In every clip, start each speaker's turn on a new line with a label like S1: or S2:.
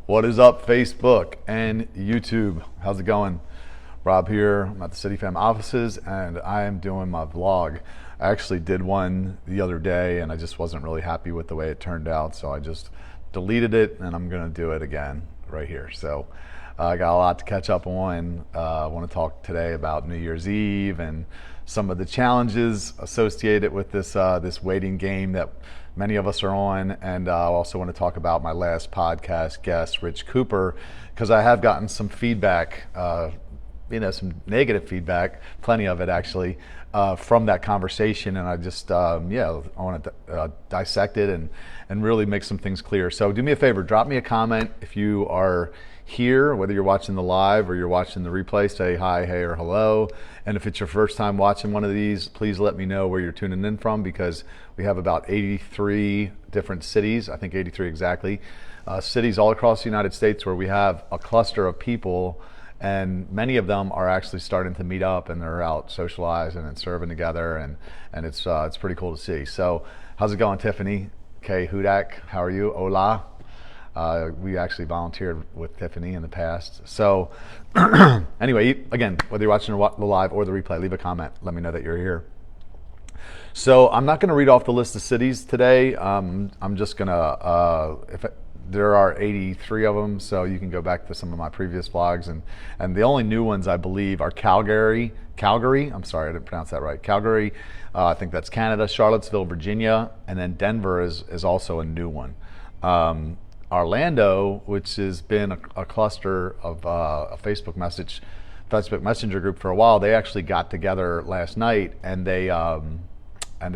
S1: What is up, Facebook and YouTube? How's it going? Rob here. I'm at the City Fam offices and I am doing my vlog. I actually did one the other day and I just wasn't really happy with the way it turned out, so I just deleted it and I'm gonna do it again right here. So I got a lot to catch up on. I want to talk today about New Year's Eve and some of the challenges associated with this waiting game that many of us are on, and I also want to talk about my last podcast guest, Rich Cooper, because I have gotten some feedback, some negative feedback, plenty of it actually, from that conversation, and I just, I want to dissect it and really make some things clear. So do me a favor, drop me a comment if you are here, whether you're watching the live or you're watching the replay. Say hi, hey, or hello. And if it's your first time watching one of these, please let me know where you're tuning in from, because we have about 83 different cities, I think 83 exactly, cities all across the United States where we have a cluster of people, and many of them are actually starting to meet up and they're out socializing and serving together, and it's pretty cool to see. So how's it going, Tiffany? Okay, Hudak, how are you? Hola. We actually volunteered with Tiffany in the past. So anyway, again, whether you're watching the live or the replay, leave a comment. Let me know that you're here. So I'm not going to read off the list of cities today. I'm just going to, there are 83 of them, so you can go back to some of my previous vlogs. And the only new ones, I believe, are Calgary, I'm sorry, I didn't pronounce that right. Calgary, I think that's Canada, Charlottesville, Virginia, and then Denver is also a new one. Orlando, which has been a cluster of a Facebook Messenger group for a while, they actually got together last night and they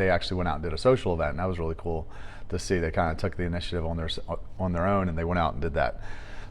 S1: actually went out and did a social event, and that was really cool to see. They kind of took the initiative on their own and they went out and did that.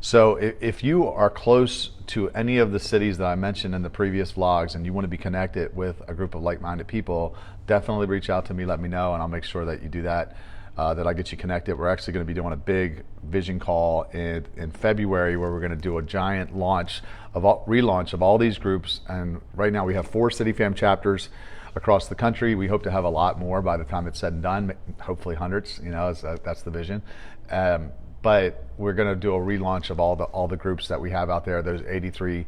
S1: So if you are close to any of the cities that I mentioned in the previous vlogs and you want to be connected with a group of like-minded people, definitely reach out to me, let me know, and I'll make sure that you do that. That I get you connected. We're actually going to be doing a big vision call in February where we're going to do a giant relaunch of all these groups. And right now we have 4 City Fam chapters across the country. We hope to have a lot more by the time it's said and done, hopefully hundreds, that's the vision. But we're going to do a relaunch of all the groups that we have out there. There's 83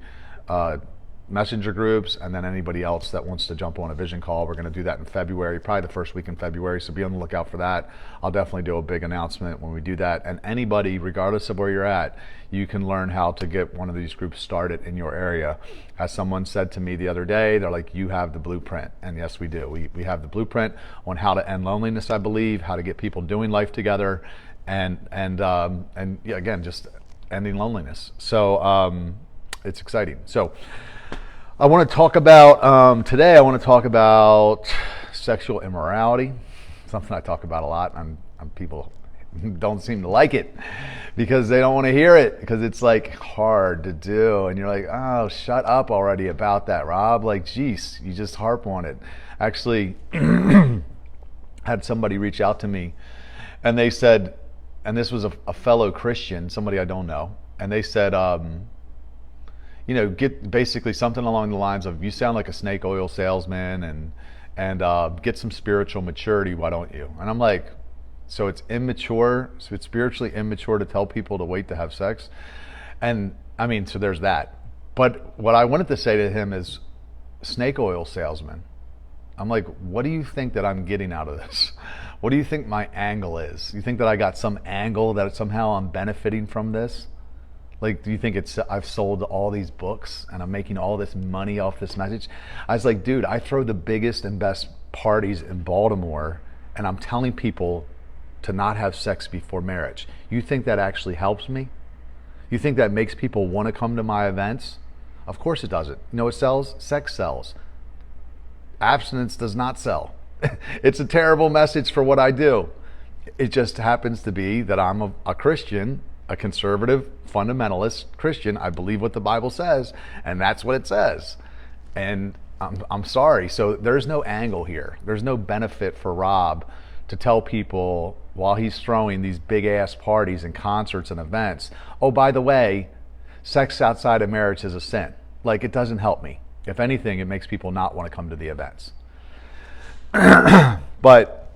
S1: messenger groups, and then anybody else that wants to jump on a vision call. We're going to do that in February, probably the first week in February, so be on the lookout for that. I'll definitely do a big announcement when we do that, and anybody, regardless of where you're at, you can learn how to get one of these groups started in your area. As someone said to me the other day, they're like, you have the blueprint, and yes, we do. We have the blueprint on how to end loneliness, I believe, how to get people doing life together, and yeah, again, just ending loneliness. So it's exciting. So I want to talk about, today I want to talk about sexual immorality, something I talk about a lot, and people don't seem to like it because they don't want to hear it, because it's like hard to do, and you're like, oh, shut up already about that, Rob, like, geez, you just harp on it. Actually, had somebody reach out to me, and they said, and this was a fellow Christian, somebody I don't know, and they said, get basically something along the lines of, you sound like a snake oil salesman, and get some spiritual maturity, why don't you? And I'm like, so it's spiritually immature to tell people to wait to have sex? And I mean, so there's that. But what I wanted to say to him is, snake oil salesman. I'm like, what do you think that I'm getting out of this? What do you think my angle is? You think that I got some angle that somehow I'm benefiting from this? Like, do you think I've sold all these books and I'm making all this money off this message? I was like, dude, I throw the biggest and best parties in Baltimore and I'm telling people to not have sex before marriage. You think that actually helps me? You think that makes people want to come to my events? Of course it doesn't. You know what sells? Sex sells. Abstinence does not sell. It's a terrible message for what I do. It just happens to be that I'm a Christian, a conservative, fundamentalist Christian. I believe what the Bible says, and that's what it says. And I'm sorry. So there's no angle here. There's no benefit for Rob to tell people while he's throwing these big ass parties and concerts and events, oh, by the way, sex outside of marriage is a sin. Like, it doesn't help me. If anything, it makes people not want to come to the events. But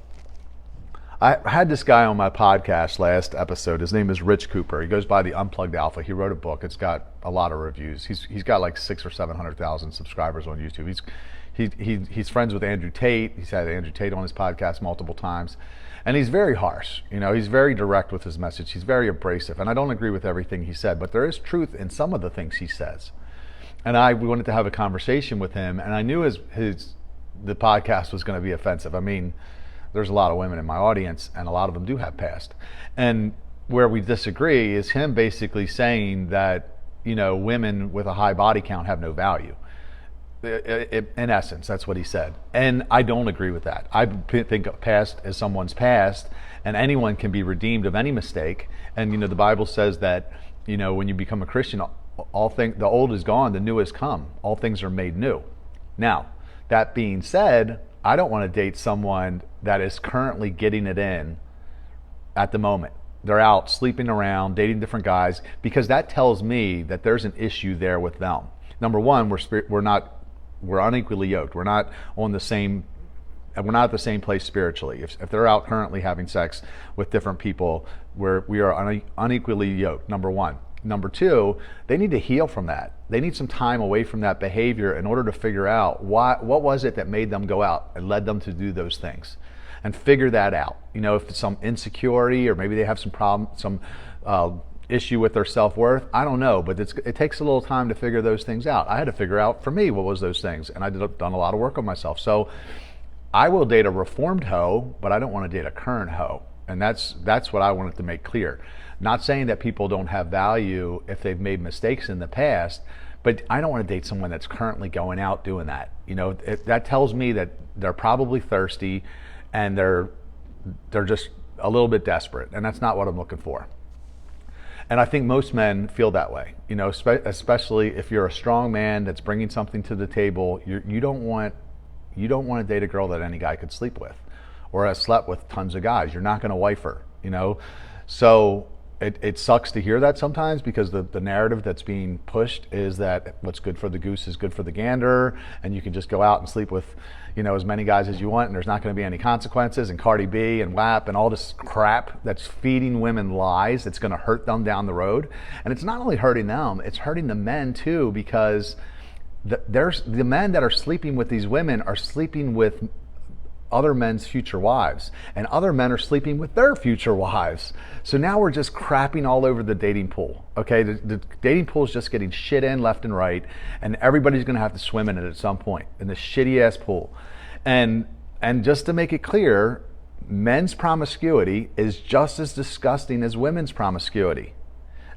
S1: I had this guy on my podcast last episode. His name is Rich Cooper. He goes by the Unplugged Alpha. He wrote a book. It's got a lot of reviews. He's got like 600,000 or 700,000 subscribers on YouTube. He's friends with Andrew Tate. He's had Andrew Tate on his podcast multiple times, and he's very harsh. He's very direct with his message. He's very abrasive, and I don't agree with everything he said, but there is truth in some of the things he says. And we wanted to have a conversation with him, and I knew the podcast was going to be offensive. I mean, there's a lot of women in my audience, and a lot of them do have past. And where we disagree is him basically saying that, women with a high body count have no value. In essence, that's what he said. And I don't agree with that. I think past is someone's past, and anyone can be redeemed of any mistake. And, the Bible says that, when you become a Christian, the old is gone, the new has come. All things are made new. Now, that being said, I don't want to date someone that is currently getting it in at the moment. They're out sleeping around, dating different guys, because that tells me that there's an issue there with them. Number one, we're unequally yoked. We're not at the same place spiritually. If they're out currently having sex with different people, we are unequally yoked. Number one. Number two, they need to heal from that. They need some time away from that behavior in order to figure out what was it that made them go out and led them to do those things, and figure that out. If it's some insecurity, or maybe they have some problem, some issue with their self-worth. I don't know, but it takes a little time to figure those things out. I had to figure out for me what was those things, and I've done a lot of work on myself. So I will date a reformed hoe, but I don't want to date a current hoe, and that's what I wanted to make clear. Not saying that people don't have value if they've made mistakes in the past, but I don't want to date someone that's currently going out doing that. That tells me that they're probably thirsty, and they're just a little bit desperate, and that's not what I'm looking for. And I think most men feel that way, especially if you're a strong man that's bringing something to the table. You don't want to date a girl that any guy could sleep with, or has slept with tons of guys. You're not going to wife her, So it sucks to hear that sometimes, because the narrative that's being pushed is that what's good for the goose is good for the gander, and you can just go out and sleep with as many guys as you want, and there's not going to be any consequences, and Cardi B and WAP and all this crap that's feeding women lies that's going to hurt them down the road. And it's not only hurting them, it's hurting the men too, because the men that are sleeping with these women are sleeping with other men's future wives, and other men are sleeping with their future wives. So now we're just crapping all over the dating pool. Okay, the dating pool is just getting shit in left and right, and everybody's going to have to swim in it at some point, in the shitty ass pool. And just to make it clear, men's promiscuity is just as disgusting as women's promiscuity.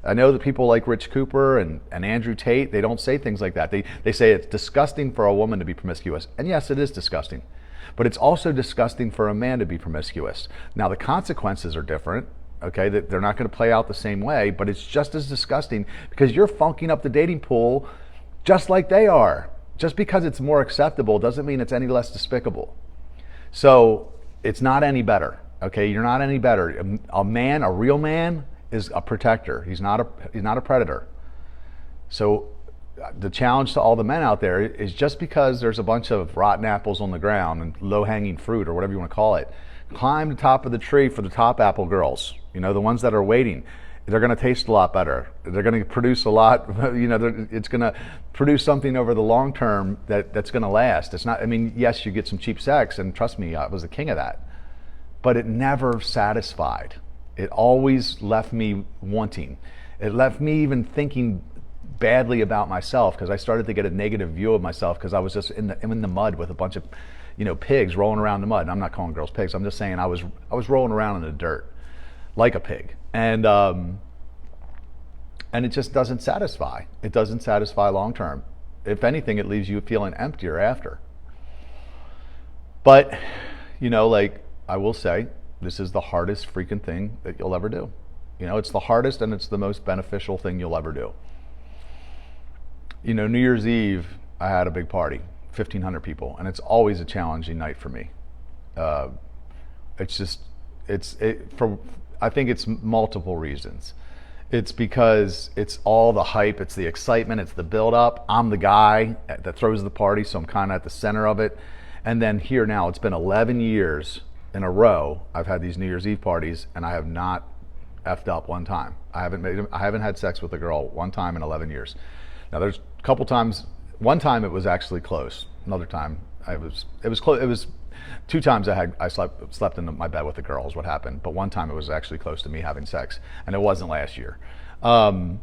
S1: I know that people like Rich Cooper and Andrew Tate, they don't say things like that. They say it's disgusting for a woman to be promiscuous. And yes, it is disgusting. But it's also disgusting for a man to be promiscuous. Now, the consequences are different, okay? They're not going to play out the same way, but it's just as disgusting, because you're funking up the dating pool just like they are. Just because it's more acceptable doesn't mean it's any less despicable. So it's not any better, okay? You're not any better. A man, a real man, is a protector. He's not a predator. So the challenge to all the men out there is, just because there's a bunch of rotten apples on the ground and low-hanging fruit, or whatever you want to call it, climb the top of the tree for the top apple girls, the ones that are waiting. They're going to taste a lot better. They're going to produce a lot, it's going to produce something over the long term that's going to last. It's not, yes, you get some cheap sex, and trust me, I was the king of that, but it never satisfied. It always left me wanting. It left me even thinking badly about myself, because I started to get a negative view of myself, because I was just in the mud with a bunch of pigs rolling around in the mud. And I'm not calling girls pigs. I'm just saying I was rolling around in the dirt like a pig, and it just doesn't satisfy. It doesn't satisfy long term. If anything, it leaves you feeling emptier after. But like I will say, this is the hardest freaking thing that you'll ever do. It's the hardest, and it's the most beneficial thing you'll ever do. New Year's Eve, I had a big party, 1,500 people, and it's always a challenging night for me. I think it's multiple reasons. It's because it's all the hype, it's the excitement, it's the build-up. I'm the guy that throws the party, so I'm kind of at the center of it. And then here now, it's been 11 years in a row, I've had these New Year's Eve parties, and I have not effed up one time. I haven't had sex with a girl one time in 11 years. Now there's a couple times. One time it was actually close. Another time it was close. It was 2 times I slept in my bed with a girl is what happened. But one time it was actually close to me having sex, and it wasn't last year. But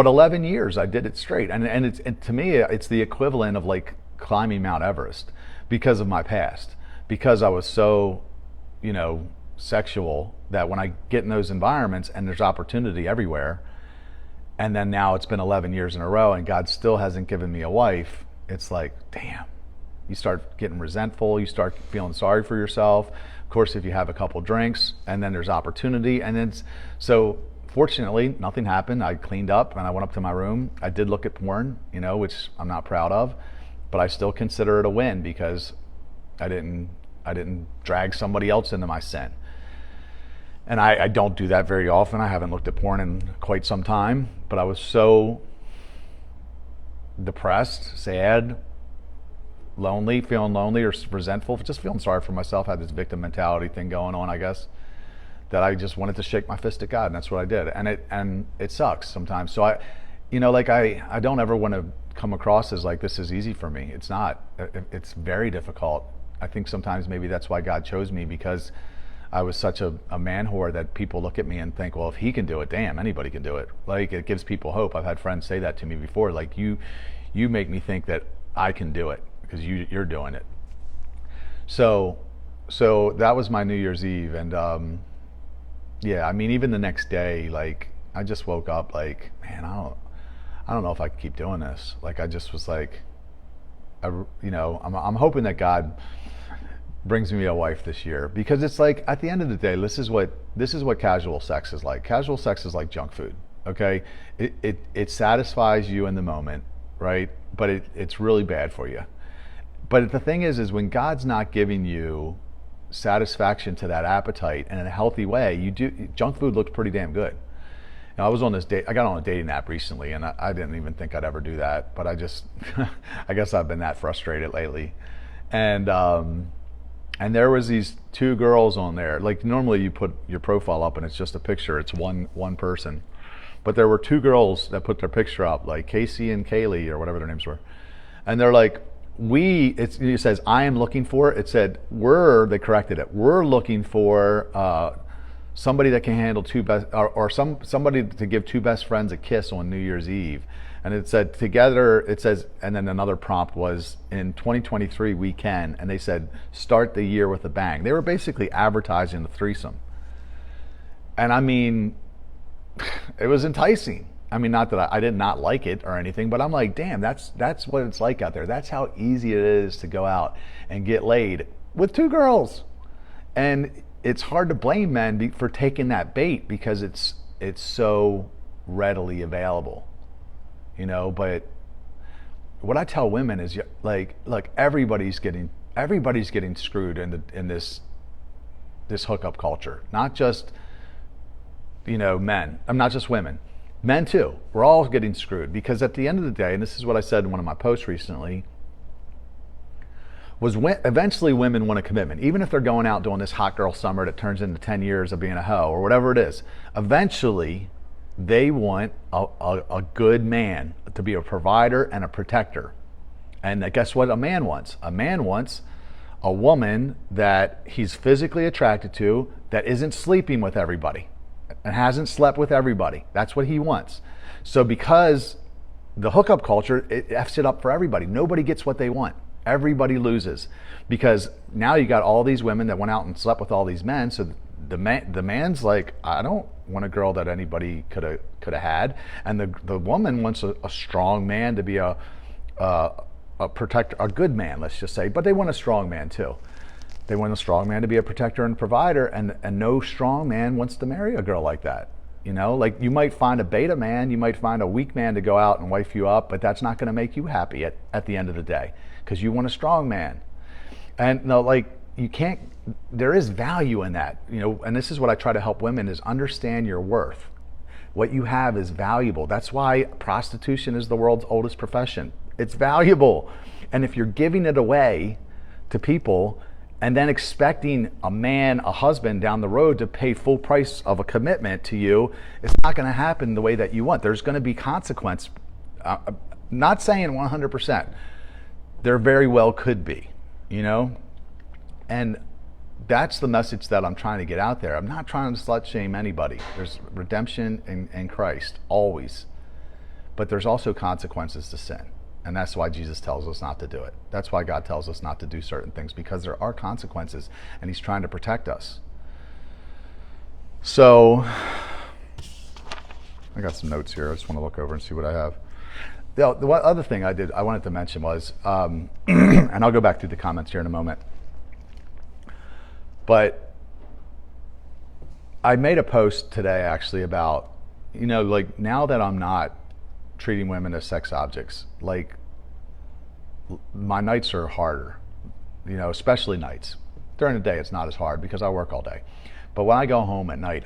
S1: 11 years I did it straight, and to me it's the equivalent of like climbing Mount Everest because of my past, because I was so, sexual, that when I get in those environments and there's opportunity everywhere, and then now it's been 11 years in a row and God still hasn't given me a wife, it's like, damn. You start getting resentful, you start feeling sorry for yourself. Of course, if you have a couple drinks, and then there's opportunity, and then so fortunately nothing happened. I cleaned up and I went up to my room. I did look at porn, which I'm not proud of, but I still consider it a win because I didn't drag somebody else into my sin. And I don't do that very often. I haven't looked at porn in quite some time, but I was so depressed, sad, feeling lonely or resentful, just feeling sorry for myself, had this victim mentality thing going on, I guess, that I just wanted to shake my fist at God, and that's what I did. And it sucks sometimes. So I don't ever want to come across as like this is easy for me. It's not. It's very difficult. I think sometimes maybe that's why God chose me, because I was such a man whore that people look at me and think, well, if he can do it, damn, anybody can do it. Like, it gives people hope. I've had friends say that to me before, like, you make me think that I can do it because you're doing it. So that was my New Year's Eve, and even the next day, like, I just woke up like, man, I don't know if I can keep doing this. Like, I just was like, I'm hoping that God brings me a wife this year, because it's like, at the end of the day, this is what casual sex is like. Casual sex is like junk food. Okay, it satisfies you in the moment, right? But it's really bad for you. But the thing is when God's not giving you satisfaction to that appetite and in a healthy way, junk food looks pretty damn good. Now, I got on a dating app recently, and I didn't even think I'd ever do that, but I just I guess I've been that frustrated lately. And there was these 2 girls on there. Like, normally you put your profile up and it's just a picture, it's one person. But there were 2 girls that put their picture up, like Casey and Kaylee, or whatever their names were. And they're like, it says, I am looking for, it said, they corrected it, we're looking for somebody that can handle somebody to give 2 best friends a kiss on New Year's Eve. And it said together, it says, and then another prompt was, in 2023 we can, and they said, start the year with a bang. They were basically advertising the threesome. And I mean, it was enticing. I mean, not that I did not like it or anything, but I'm like, damn, that's what it's like out there. That's how easy it is to go out and get laid with 2 girls. And it's hard to blame men for taking that bait, because it's so readily available, but what I tell women is, like, look, everybody's getting screwed in this hookup culture, not just men. I'm not just women. Men too. We're all getting screwed, because at the end of the day, and this is what I said in one of my posts recently, was eventually women want a commitment. Even if they're going out doing this hot girl summer that turns into 10 years of being a hoe or whatever it is, eventually they want a good man to be a provider and a protector. And guess what a man wants? A man wants a woman that he's physically attracted to, that isn't sleeping with everybody and hasn't slept with everybody. That's what he wants. So because the hookup culture, it F's it up for everybody. Nobody gets what they want. Everybody loses, because now you got all these women that went out and slept with all these men. So the man's like, I don't want a girl that anybody could have had, and the woman wants a strong man to be a protector, a good man, let's just say. But they want a strong man too. They want a strong man to be a protector and provider, and no strong man wants to marry a girl like that. Like, you might find a beta man, you might find a weak man to go out and wife you up, but that's not going to make you happy at the end of the day, because you want a strong man. And no, like, you can't, there is value in that, and this is what I try to help women, is understand your worth. What you have is valuable. That's why prostitution is the world's oldest profession. It's valuable. And if you're giving it away to people, and then expecting a man, a husband down the road to pay full price of a commitment to you, it's not going to happen the way that you want. There's going to be consequence. Not saying 100%. There very well could be, you know? And that's the message that I'm trying to get out there. I'm not trying to slut shame anybody. There's redemption in Christ, always. But there's also consequences to sin. And that's why Jesus tells us not to do it. That's why God tells us not to do certain things, because there are consequences, and he's trying to protect us. So, I got some notes here. I just want to look over and see what I have. The other thing I wanted to mention was, and I'll go back through the comments here in a moment, but I made a post today actually about, you know, like, now that I'm not treating women as sex objects, like, my nights are harder, you know, especially nights. During the day it's not as hard because I work all day, but when I go home at night,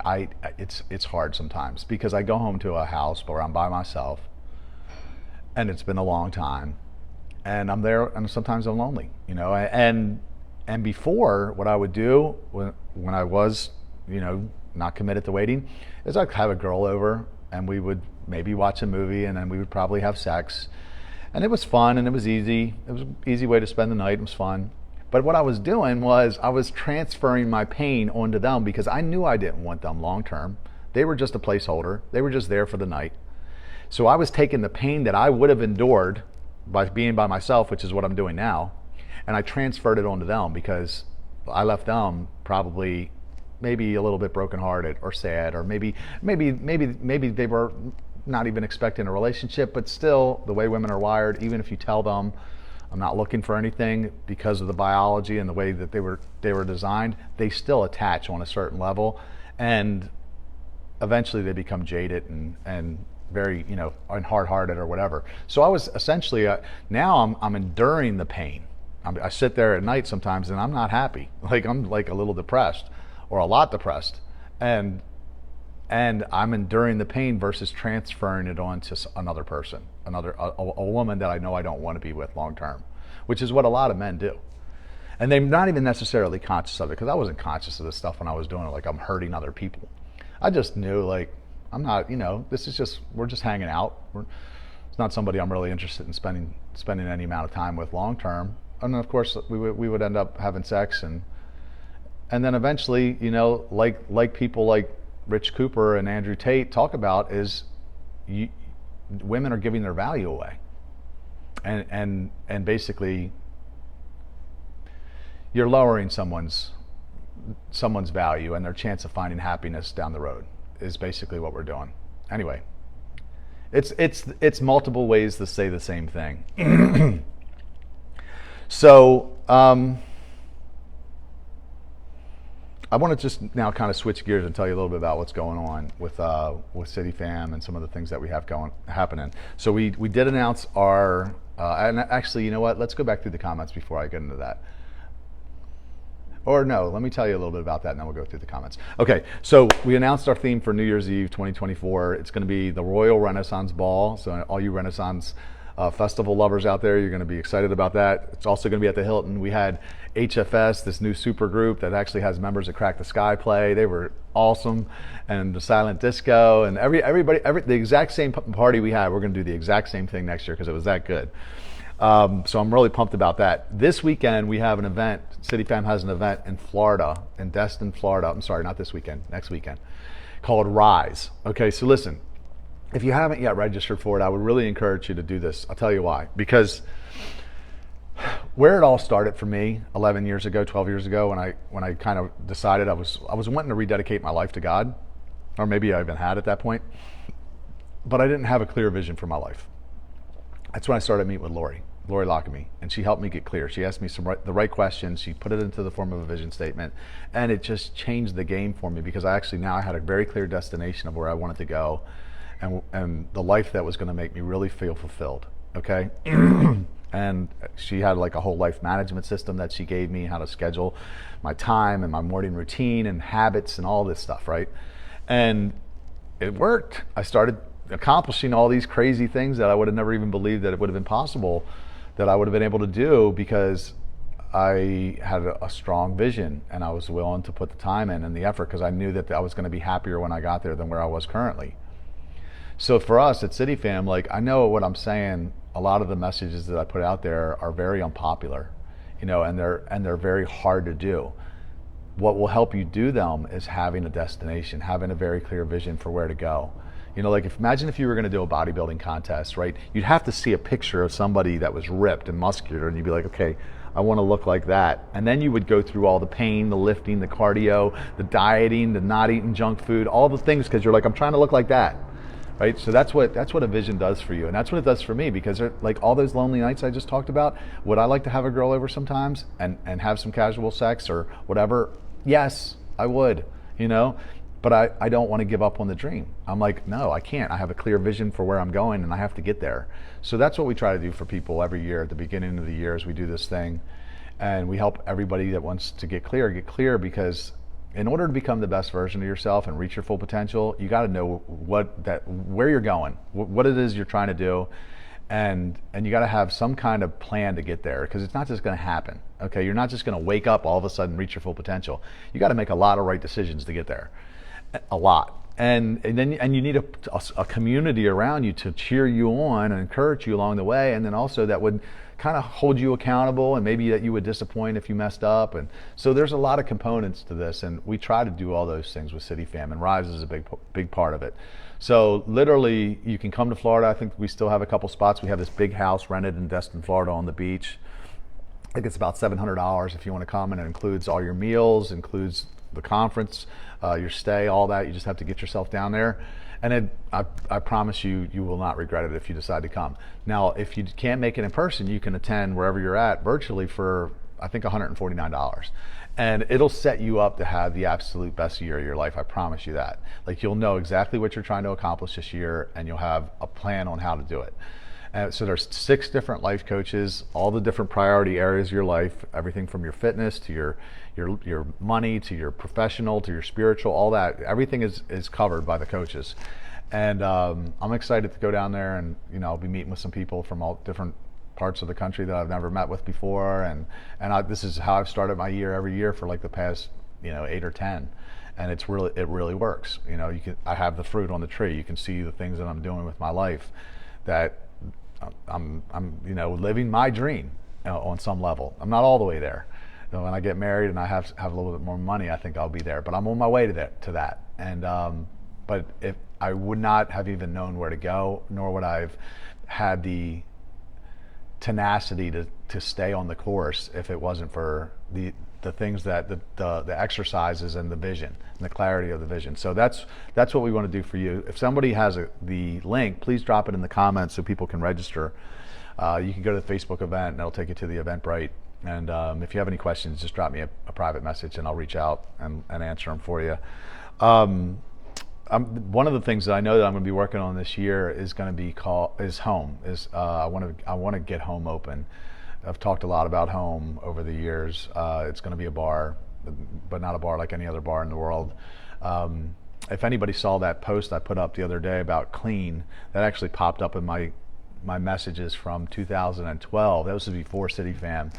S1: it's hard sometimes, because I go home to a house where I'm by myself, and it's been a long time, and I'm there, and sometimes I'm lonely, you know. And before, what I would do when I was, you know, not committed to waiting, is I'd have a girl over, and we would maybe watch a movie, and then we would probably have sex, and it was fun, and it was easy. It was an easy way to spend the night. It was fun. But what I was doing was I was transferring my pain onto them, because I knew I didn't want them long term. They were just a placeholder. They were just there for the night. So I was taking the pain that I would have endured by being by myself, which is what I'm doing now, and I transferred it onto them, because I left them probably maybe a little bit brokenhearted or sad, or maybe they were not even expecting a relationship, but still, the way women are wired, even if you tell them I'm not looking for anything, because of the biology and the way that they were designed, they still attach on a certain level, and eventually they become jaded and very, you know, and hard-hearted or whatever. So I was essentially, now I'm enduring the pain. I sit there at night sometimes and I'm not happy. Like, I'm like a little depressed, or a lot depressed, and I'm enduring the pain versus transferring it on to another person, a woman that I know I don't want to be with long term, which is what a lot of men do. And they're not even necessarily conscious of it, because I wasn't conscious of this stuff when I was doing it, like I'm hurting other people. I just knew, like, I'm not, you know, this is just, we're just hanging out. It's not somebody I'm really interested in spending any amount of time with long term. And of course, we would end up having sex, and then eventually, you know, like people like Rich Cooper and Andrew Tate talk about, is women are giving their value away, and basically you're lowering someone's value and their chance of finding happiness down the road, is basically what we're doing. Anyway, it's multiple ways to say the same thing. So I want to just now kind of switch gears and tell you a little bit about what's going on with City Fam and some of the things that we have happening. So we did announce our and actually, you know what? Let's go back through the comments before I get into that. Or no, let me tell you a little bit about that, and then we'll go through the comments. Okay, so we announced our theme for New Year's Eve 2024. It's going to be the Royal Renaissance Ball. So all you Renaissance festival lovers out there, you're going to be excited about that. It's also going to be at the Hilton. We had HFS, this new super group that actually has members of Crack the Sky play. They were awesome. And the Silent Disco, and everybody, the exact same party we had, we're going to do the exact same thing next year, because it was that good. So I'm really pumped about that. This weekend we have an event. City Fam has an event in Florida, in Destin, Florida. I'm sorry, not this weekend, next weekend, called Rise. Okay, so listen, if you haven't yet registered for it, I would really encourage you to do this. I'll tell you why. Because where it all started for me 11 years ago, 12 years ago, when I kind of decided I was wanting to rededicate my life to God, or maybe I even had at that point, but I didn't have a clear vision for my life. That's when I started meeting with Lori Lockamy, and she helped me get clear. She asked me the right questions. She put it into the form of a vision statement, and it just changed the game for me, because I had a very clear destination of where I wanted to go, and the life that was going to make me really feel fulfilled. Okay. And she had like a whole life management system that she gave me, how to schedule my time and my morning routine and habits and all this stuff, right? And it worked. I started accomplishing all these crazy things that I would have never even believed that it would have been possible, that I would have been able to do, because I had a strong vision, and I was willing to put the time in and the effort because I knew that I was going to be happier when I got there than where I was currently. So for us at CityFam, like, I know what I'm saying, a lot of the messages that I put out there are very unpopular, and they're very hard to do. What will help you do them is having a destination, having a very clear vision for where to go. Like, imagine if you were going to do a bodybuilding contest, right? You'd have to see a picture of somebody that was ripped and muscular, and you'd be like, okay, I want to look like that. And then you would go through all the pain, the lifting, the cardio, the dieting, the not eating junk food, all the things, because you're like, I'm trying to look like that, right? So that's what a vision does for you, and that's what it does for me, because like all those lonely nights I just talked about, would I like to have a girl over sometimes and have some casual sex or whatever? Yes, I would, but I don't want to give up on the dream. I'm like, no, I can't. I have a clear vision for where I'm going, and I have to get there. So that's what we try to do for people every year at the beginning of the year as we do this thing. And we help everybody that wants to get clear, because in order to become the best version of yourself and reach your full potential, you got to know where you're going, what it is you're trying to do. And you got to have some kind of plan to get there, because it's not just going to happen. Okay, you're not just going to wake up all of a sudden reach your full potential. You got to make a lot of right decisions to get there, a lot. And you need a community around you to cheer you on and encourage you along the way, and then also that would kind of hold you accountable, and maybe that you would disappoint if you messed up. And so there's a lot of components to this, and we try to do all those things with CityFam, and Rise is a big part of it. So literally, you can come to Florida. I think we still have a couple spots. We have this big house rented in Destin, Florida on the beach. I think it's about $700 if you want to come, and it includes all your meals, includes the conference, your stay, all that. You just have to get yourself down there. And I promise you, you will not regret it if you decide to come. Now, if you can't make it in person, you can attend wherever you're at virtually for, I think, $149. And it'll set you up to have the absolute best year of your life. I promise you that. Like, you'll know exactly what you're trying to accomplish this year, and you'll have a plan on how to do it. So there's 6 different life coaches, all the different priority areas of your life, everything from your fitness to your money to your professional to your spiritual, all that. Everything is covered by the coaches. And I'm excited to go down there, and I'll be meeting with some people from all different parts of the country that I've never met with before. And this is how I've started my year every year for like the past 8 or 10. And it really works. I have the fruit on the tree. You can see the things that I'm doing with my life, that I'm living my dream on some level. I'm not all the way there. When I get married and I have a little bit more money, I think I'll be there. But I'm on my way to that. And but if I would not have even known where to go, nor would I've had the tenacity to stay on the course if it wasn't for the things that the exercises and the vision and the clarity of the vision. So that's what we want to do for you. If somebody has the link, please drop it in the comments so people can register. You can go to the Facebook event, and it'll take you to the Eventbrite. And if you have any questions, just drop me a private message, and I'll reach out and answer them for you. One of the things that I know that I'm going to be working on this year is going to be home. I want to get home open. I've talked a lot about home over the years. It's going to be a bar, but not a bar like any other bar in the world. If anybody saw that post I put up the other day about clean, that actually popped up in my messages from 2012. That was before CityFam.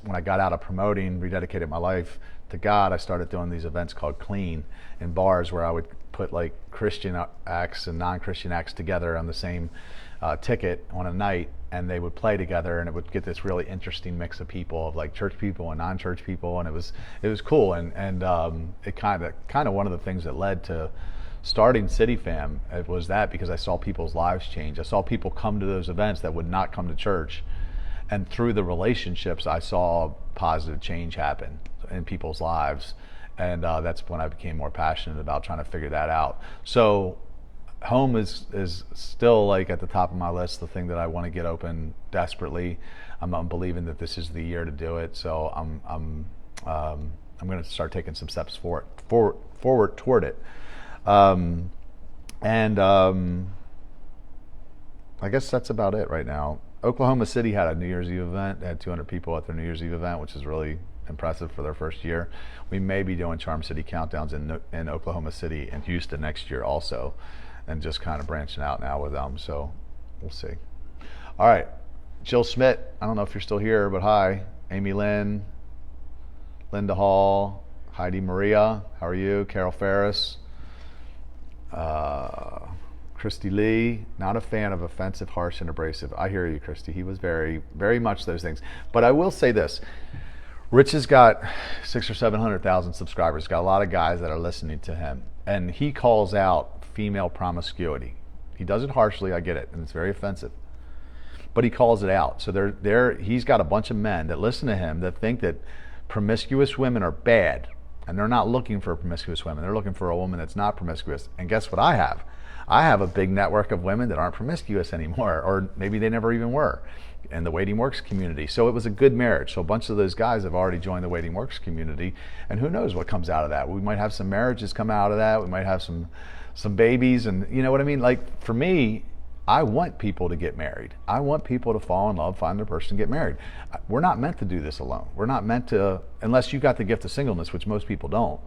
S1: When I got out of promoting, rededicated my life to God, I started doing these events called Clean in bars, where I would put like Christian acts and non-Christian acts together on the same ticket on a night, and they would play together, and it would get this really interesting mix of people, of like church people and non-church people, and it was cool. And it kind of one of the things that led to starting CityFam, it was that, because I saw people's lives change. I saw people come to those events that would not come to church, and through the relationships, I saw positive change happen in people's lives. And that's when I became more passionate about trying to figure that out. So home is still like at the top of my list, the thing that I want to get open desperately. I'm believing that this is the year to do it. So I'm going to start taking some steps forward toward it. I guess that's about it right now. Oklahoma City had a New Year's Eve event. They had 200 people at their New Year's Eve event, which is really impressive for their first year. We may be doing Charm City countdowns in Oklahoma City and Houston next year also, and just kind of branching out now with them. So we'll see. All right, Jill Schmidt. I don't know if you're still here, but hi. Amy Lynn, Linda Hall, Heidi Maria, how are you? Carol Ferris, Christy Lee, not a fan of offensive, harsh, and abrasive. I hear you, Christy. He was very, very much those things. But I will say this. Rich has got 600,000 or 700,000 subscribers. He's got a lot of guys that are listening to him. And he calls out female promiscuity. He does it harshly, I get it, and it's very offensive. But he calls it out. So he's got a bunch of men that listen to him that think that promiscuous women are bad. And they're not looking for promiscuous women. They're looking for a woman that's not promiscuous. And guess what I have? I have a big network of women that aren't promiscuous anymore, or maybe they never even were, in the Waiting Works community. So it was a good marriage. So a bunch of those guys have already joined the Waiting Works community, and who knows what comes out of that. We might have some marriages come out of that. We might have some babies, and you know what I mean? Like, for me, I want people to get married. I want people to fall in love, find their person, get married. We're not meant to do this alone. We're not meant to, unless you got the gift of singleness, which most people don't.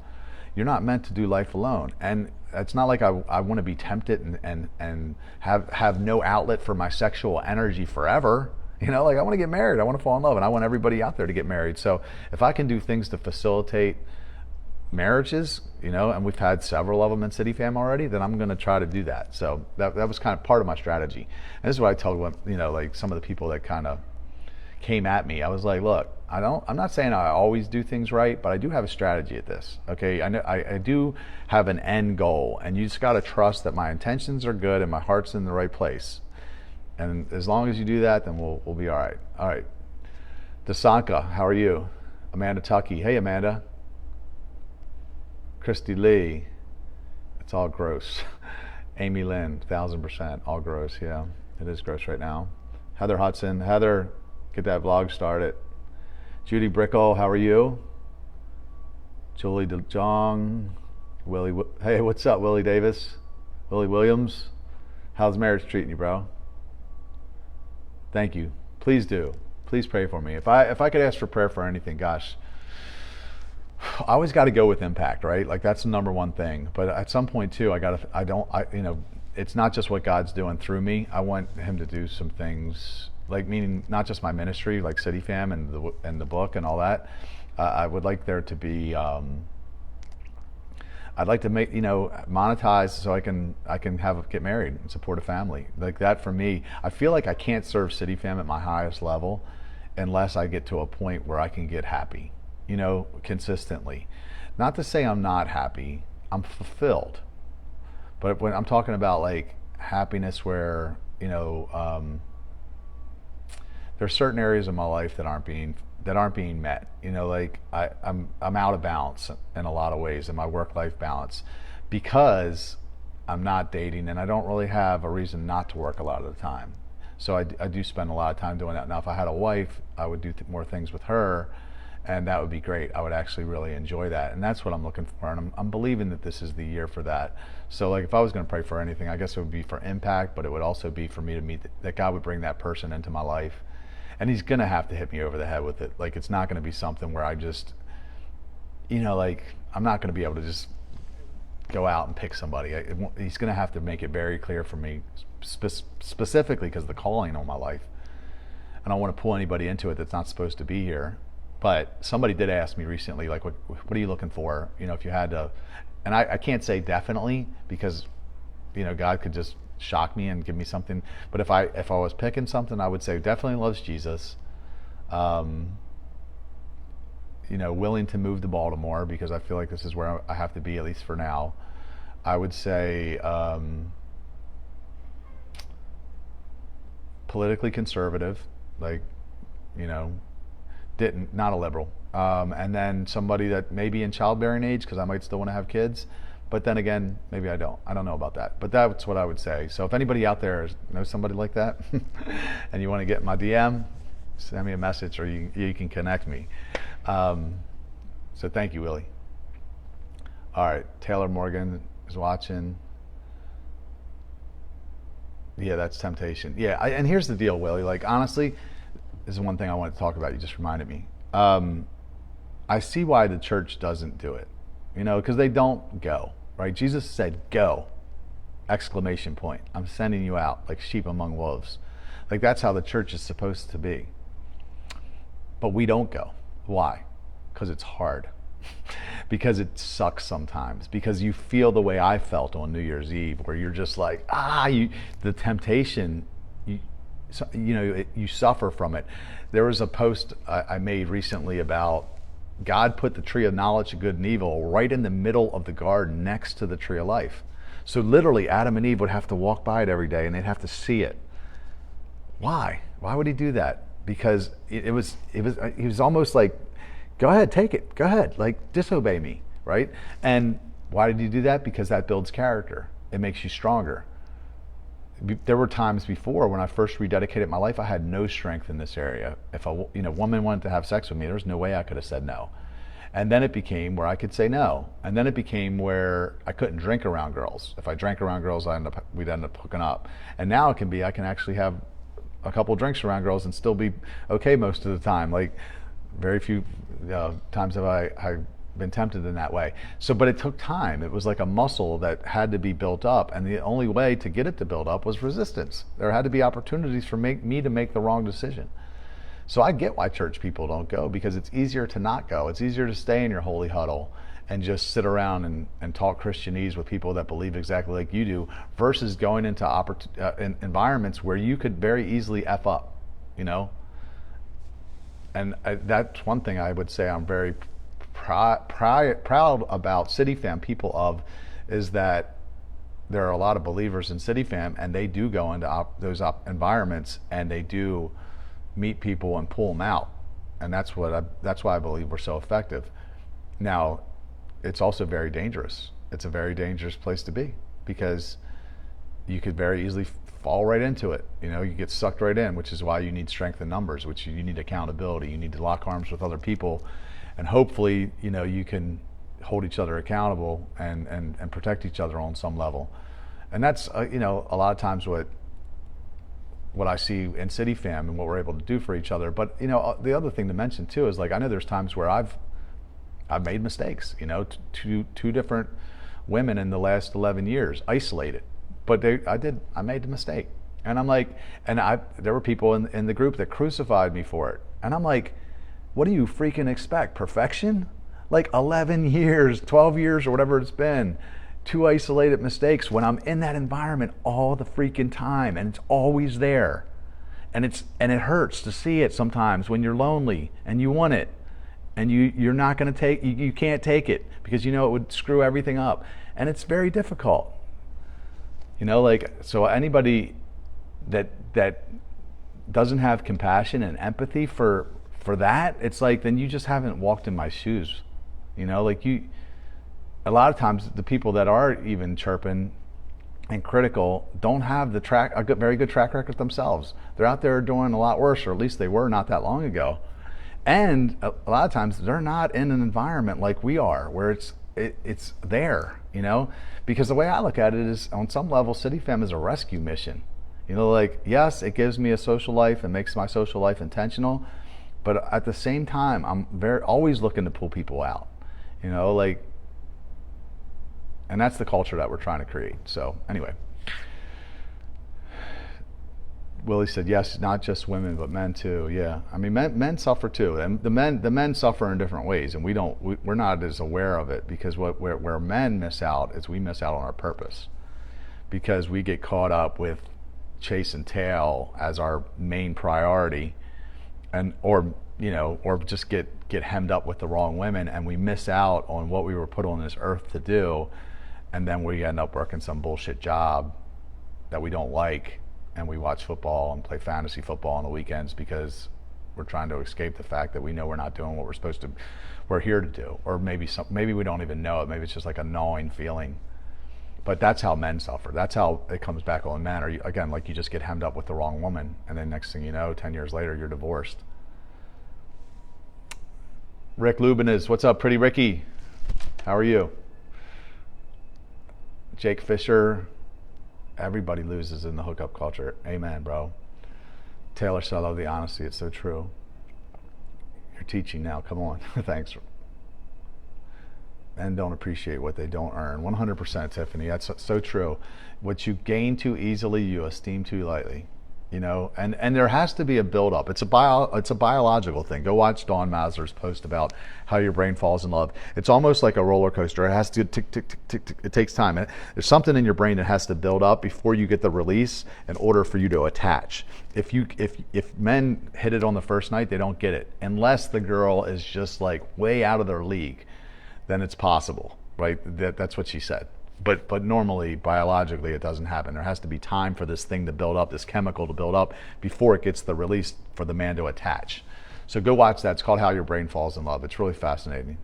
S1: You're not meant to do life alone. And it's not like I want to be tempted and have no outlet for my sexual energy forever. You know, like, I want to get married. I want to fall in love, and I want everybody out there to get married. So if I can do things to facilitate marriages, you know, and we've had several of them in City Fam already, then I'm going to try to do that. So that was kind of part of my strategy. And this is what I tell them, you know, like some of the people that kind of came at me. I was like, look, I'm not saying I always do things right, but I do have a strategy at this. Okay, I know I do have an end goal, and you just got to trust that my intentions are good and my heart's in the right place. And as long as you do that, then we'll be all right. All right. Dasanka, how are you? Amanda Tuckey. Hey, Amanda. Christy Lee. It's all gross. Amy Lynn, 1,000%. All gross, yeah. It is gross right now. Heather Hudson. Heather, get that vlog started. Judy Brickle, how are you? Julie DeJong. Willie, hey, what's up, Willie Davis? Willie Williams. How's marriage treating you, bro? Thank you. Please do. Please pray for me. If I could ask for prayer for anything, gosh, I always got to go with impact, right? Like, that's the number one thing. But at some point too, you know, it's not just what God's doing through me. I want Him to do some things, like, meaning not just my ministry, like City Fam and the book and all that. I would like there to be. I'd like to make, you know, monetize so I can get married and support a family. Like, that for me, I feel like I can't serve City Fam at my highest level unless I get to a point where I can get happy, you know, consistently. Not to say I'm not happy, I'm fulfilled. But when I'm talking about, like, happiness where, you know, there's certain areas of my life that aren't being met. You know, like, I'm out of balance in a lot of ways in my work-life balance because I'm not dating, and I don't really have a reason not to work a lot of the time. So I do spend a lot of time doing that. Now, if I had a wife, I would do more things with her, and that would be great. I would actually really enjoy that, and that's what I'm looking for, and I'm believing that this is the year for that. So, like, if I was going to pray for anything, I guess it would be for impact, but it would also be for me to meet that God would bring that person into my life. And He's going to have to hit me over the head with it. Like, it's not going to be something where I just, you know, like, I'm not going to be able to just go out and pick somebody. He's going to have to make it very clear for me, specifically because of the calling on my life. I don't want to pull anybody into it that's not supposed to be here. But somebody did ask me recently, like, what are you looking for? You know, if you had to, and I can't say definitely because, you know, God could just shock me and give me something. But if I was picking something, I would say definitely loves Jesus. You know, willing to move to Baltimore because I feel like this is where I have to be, at least for now. I would say politically conservative, like, you know, not a liberal. And then somebody that may be in childbearing age because I might still want to have kids. But then again, maybe I don't. I don't know about that. But that's what I would say. So if anybody out there knows somebody like that and you want to get in my DM, send me a message or you can connect me. So thank you, Willie. All right, Taylor Morgan is watching. Yeah, that's temptation. Yeah, and here's the deal, Willie. Like, honestly, this is one thing I wanted to talk about. You just reminded me. I see why the church doesn't do it. You know, because they don't go. Right? Jesus said, "Go!" Exclamation point. I'm sending you out like sheep among wolves. Like, that's how the church is supposed to be. but we don't go. Why? Because it's hard. Because it sucks sometimes. Because you feel the way I felt on New Year's Eve, where you're just like, the temptation, you suffer from it. There was a post I made recently about God put the tree of knowledge of good and evil right in the middle of the garden next to the tree of life. So literally Adam and Eve would have to walk by it every day and they'd have to see it. Why? Why would he do that? Because he was almost like, go ahead, take it. Go ahead, like disobey me, right? And why did he do that? Because that builds character. It makes you stronger. There were times before when I first rededicated my life, I had no strength in this area. If a woman wanted to have sex with me, there was no way I could have said no. And then it became where I could say no. And then it became where I couldn't drink around girls. If I drank around girls, we'd end up hooking up. And now it can be, I can actually have a couple drinks around girls and still be okay most of the time. Like very few times have I been tempted in that way. So, but it took time. It was like a muscle that had to be built up, and the only way to get it to build up was resistance. There had to be opportunities for me to make the wrong decision. So I get why church people don't go, because it's easier to not go. It's easier to stay in your holy huddle and just sit around and talk Christianese with people that believe exactly like you do, versus going into environments where you could very easily F up, And that's one thing I would say I'm very proud about City Fam people of, is that there are a lot of believers in City Fam, and they do go into those environments, and they do meet people and pull them out, and that's why I believe we're so effective. Now, it's also very dangerous. It's a very dangerous place to be, because you could very easily fall right into it. You get sucked right in, which is why you need strength in numbers, which you need accountability. You need to lock arms with other people, and hopefully, you can hold each other accountable and protect each other on some level. And that's, a lot of times what I see in City Fam and what we're able to do for each other. But, the other thing to mention too is, like, I know there's times where I've made mistakes, two different women in the last 11 years, isolated. But I made the mistake. And I'm like, there were people in the group that crucified me for it. And I'm like, what do you freaking expect? Perfection? Like 11 years, 12 years, or whatever it's been, two isolated mistakes when I'm in that environment all the freaking time, and it's always there. And it hurts to see it sometimes when you're lonely and you want it, and you're not going to you can't take it because it would screw everything up. And it's very difficult. So anybody that doesn't have compassion and empathy for that, it's like, then you just haven't walked in my shoes. A lot of times the people that are even chirping and critical don't have a very good track record themselves. They're out there doing a lot worse, or at least they were not that long ago. And a lot of times they're not in an environment like we are, where it's there, because the way I look at it is, on some level, City Fam is a rescue mission. Yes, it gives me a social life and makes my social life intentional, but at the same time, I'm always looking to pull people out, and that's the culture that we're trying to create. So anyway, Willie said, yes, not just women, but men too. Yeah, I mean, men suffer too, and the men suffer in different ways, and we're not as aware of it, because where men miss out is we miss out on our purpose, because we get caught up with chase and tail as our main priority, or just get hemmed up with the wrong women, and we miss out on what we were put on this earth to do, and then we end up working some bullshit job that we don't like, and we watch football and play fantasy football on the weekends because we're trying to escape the fact that we know we're not doing what we're here to do. Or maybe we don't even know it. Maybe it's just like a gnawing feeling. But that's how men suffer. That's how it comes back on men. Or you just get hemmed up with the wrong woman, and then next thing you know, 10 years later, you're divorced. Rick Lubin is, what's up, pretty Ricky? How are you? Jake Fisher. Everybody loses in the hookup culture. Amen, bro. Taylor said, I love the honesty. It's so true. You're teaching now. Come on. Thanks. Men don't appreciate what they don't earn. 100%, Tiffany. That's so true. What you gain too easily, you esteem too lightly. and there has to be a buildup. It's a biological thing. Go watch Dawn Masler's post about how your brain falls in love. It's almost like a roller coaster. It has to tick, tick, tick, tick, tick. It takes time. And there's something in your brain that has to build up before you get the release in order for you to attach. If men hit it on the first night, they don't get it unless the girl is just like way out of their league. Then it's possible, right? That's what she said. But normally, biologically, it doesn't happen. There has to be time for this thing to build up, this chemical to build up, before it gets the release for the man to attach. So go watch that. It's called How Your Brain Falls in Love. It's really fascinating.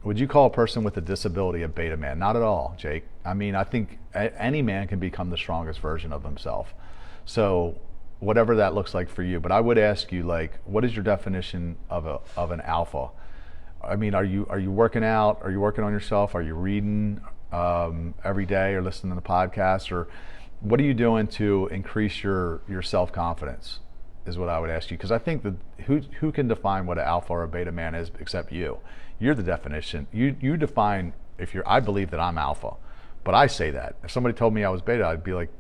S1: Would you call a person with a disability a beta man? Not at all, Jake. I mean, I think any man can become the strongest version of himself. So whatever that looks like for you. But I would ask you, like, what is your definition of an alpha? I mean, are you working out? Are you working on yourself? Are you reading every day or listening to the podcast? Or what are you doing to increase your self-confidence is what I would ask you. Because I think that who can define what an alpha or a beta man is except you? You're the definition. You define I believe that I'm alpha, but I say that. If somebody told me I was beta, I'd be like,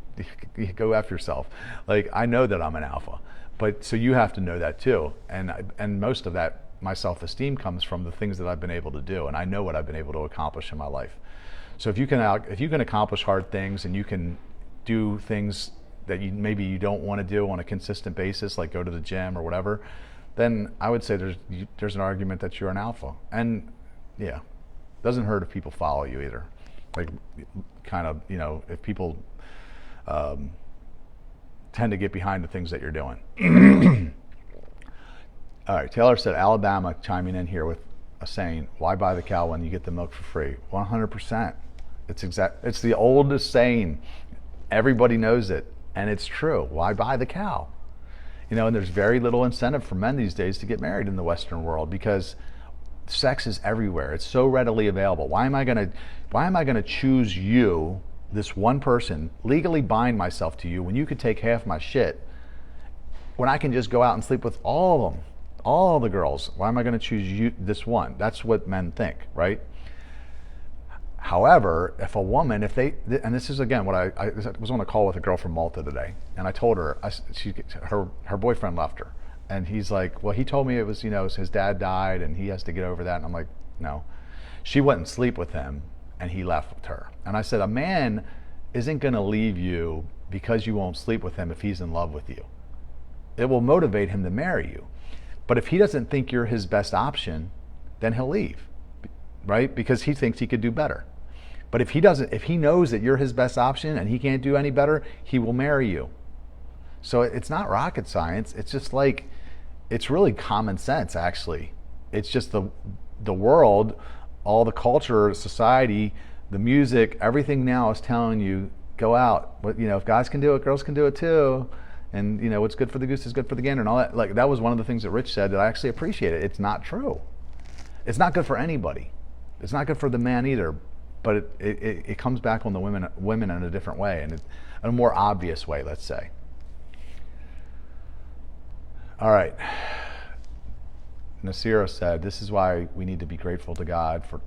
S1: go after yourself. Like, I know that I'm an alpha, but so you have to know that too. And most of that, my self-esteem comes from the things that I've been able to do, and I know what I've been able to accomplish in my life. So if you can accomplish hard things and you can do things that maybe you don't want to do on a consistent basis, like go to the gym or whatever, then I would say there's an argument that you're an alpha. And yeah, it doesn't hurt if people follow you either. Like, kind of, if people tend to get behind the things that you're doing. All right, Taylor said, Alabama chiming in here with a saying, why buy the cow when you get the milk for free? 100%. It's the oldest saying. Everybody knows it, and it's true. Why buy the cow? And there's very little incentive for men these days to get married in the Western world because sex is everywhere. It's so readily available. Why am I gonna choose you, this one person, legally bind myself to you when you could take half my shit, when I can just go out and sleep with all of them, all the girls? Why am I going to choose you, this one? That's what men think, right? However, if a woman, and this is again what I was on a call with a girl from Malta today, and I told her, her boyfriend left her, and he's like, well, he told me it was, his dad died and he has to get over that, and I'm like, no, she wouldn't sleep with him, and he left with her. And I said, a man isn't going to leave you because you won't sleep with him if he's in love with you. It will motivate him to marry you. But if he doesn't think you're his best option, then he'll leave, right? Because he thinks he could do better. But if he knows that you're his best option and he can't do any better, he will marry you. So it's not rocket science. It's just like, it's really common sense, actually. It's just the world, all the culture, society, the music, everything now is telling you, go out. But if guys can do it, girls can do it too. And what's good for the goose is good for the gander and all that. Like, that was one of the things that Rich said that I actually appreciated. It's not true. It's not good for anybody. It's not good for the man either. But it comes back on the women in a different way, and in a more obvious way, let's say. All right. Nasira said, this is why we need to be grateful to God for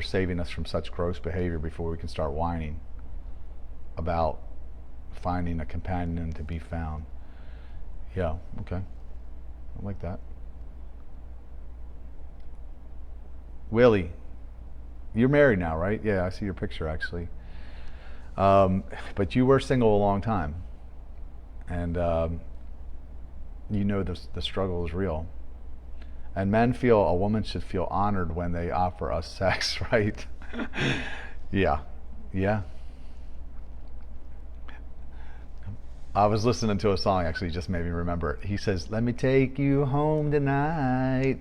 S1: saving us from such gross behavior before we can start whining about finding a companion to be found. Yeah, okay. I like that. Willie, you're married now, right? Yeah, I see your picture actually. But you were single a long time. And the struggle is real. And men feel a woman should feel honored when they offer us sex, right? Yeah. I was listening to a song, actually, just made me remember it. He says, let me take you home tonight.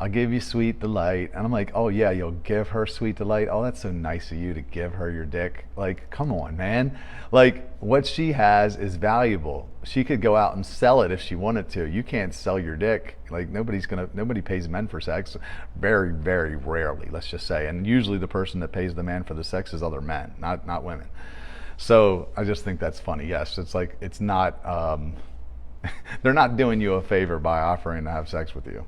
S1: I'll give you sweet delight. And I'm like, oh yeah, you'll give her sweet delight? Oh, that's so nice of you to give her your dick. Like, come on, man. Like, what she has is valuable. She could go out and sell it if she wanted to. You can't sell your dick. Like, nobody pays men for sex. Very, very rarely, let's just say. And usually the person that pays the man for the sex is other men, not women. So I just think that's funny. Yes, it's like, it's not, they're not doing you a favor by offering to have sex with you.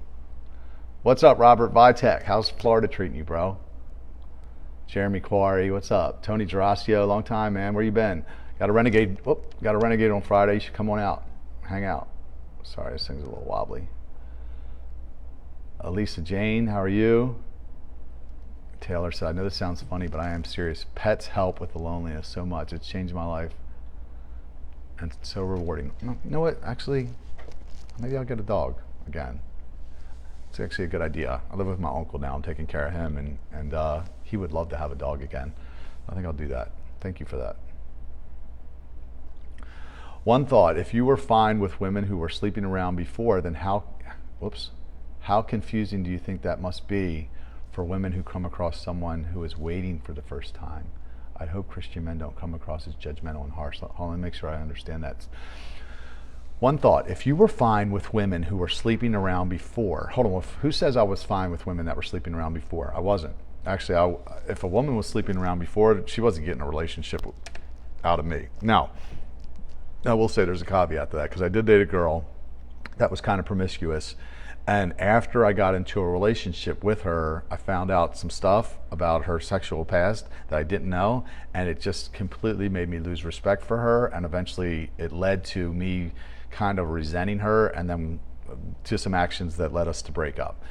S1: What's up, Robert Vitek? How's Florida treating you, bro? Jeremy Quarry, what's up? Tony Gerasio, long time, man. Where you been? Got a renegade. Whoop, got a renegade on Friday. You should come on out, hang out. Sorry, this thing's a little wobbly. Elisa Jane, how are you? Taylor said, I know this sounds funny, but I am serious. Pets help with the loneliness so much. It's changed my life. And it's so rewarding. You know what? Actually, maybe I'll get a dog again. It's actually a good idea. I live with my uncle now. I'm taking care of him, and he would love to have a dog again. I think I'll do that. Thank you for that. One thought, if you were fine with women who were sleeping around before, then how confusing do you think that must be for women who come across someone who is waiting for the first time? I'd hope Christian men don't come across as judgmental and harsh. Hold on, let me make sure I understand that. One thought, if you were fine with women who were sleeping around before, hold on, who says I was fine with women that were sleeping around before? I wasn't. Actually, if a woman was sleeping around before, she wasn't getting a relationship out of me. Now, I will say there's a caveat to that, because I did date a girl that was kind of promiscuous, and after I got into a relationship with her, I found out some stuff about her sexual past that I didn't know, and it just completely made me lose respect for her, and eventually it led to me kind of resenting her, and then to some actions that led us to break up.